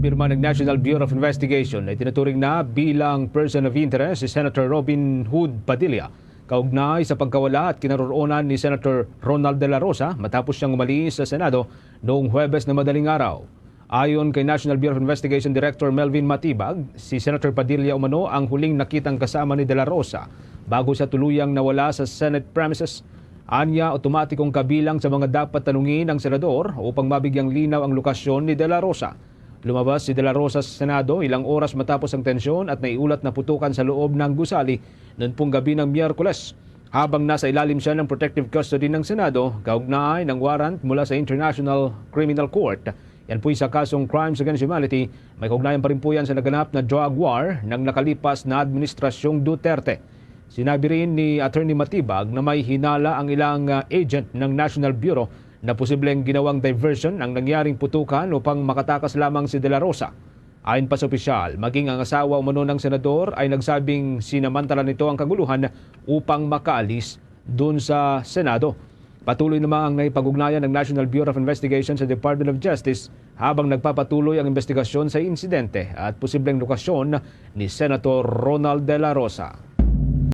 Kinumpirma ng National Bureau of Investigation na itinuturing na bilang person of interest si Senator Robin Hood Padilla kaugnay sa pagkawala at kinaroroonan ni Senator Ronald De La Rosa matapos siyang umalis sa Senado noong Huwebes na madaling araw. Ayon kay National Bureau of Investigation Director Melvin Matibag, si Senator Padilla umano ang huling nakitang kasama ni De La Rosa bago siya tuluyang nawala sa Senate premises. Anya, otomatikong kabilang sa mga dapat tanungin ng senador upang mabigyang linaw ang lokasyon ni De La Rosa. Lumabas si De La Rosa sa Senado ilang oras matapos ang tensyon at naiulat na putukan sa loob ng gusali noon pong gabi ng Miyerkules. Habang nasa ilalim siya ng protective custody ng Senado, kaugnay ng warrant mula sa International Criminal Court. Yan po'y sa kasong Crimes Against Humanity, may kaugnayan pa rin po yan sa naganap na drug war ng nakalipas na Administrasyong Duterte. Sinabi rin ni Attorney Matibag na may hinala ang ilang agent ng National Bureau na posibleng ginawang diversion ang nangyaring putukan upang makatakas lamang si De La Rosa. Ayon pa sa opisyal, maging ang asawa umano ng senador ay nagsabing sinamantala nito ang kaguluhan upang makaalis doon sa Senado. Patuloy namang ang naipag-ugnayan ng National Bureau of Investigation sa Department of Justice habang nagpapatuloy ang investigasyon sa insidente at posibleng lokasyon ni Senator Ronald De La Rosa.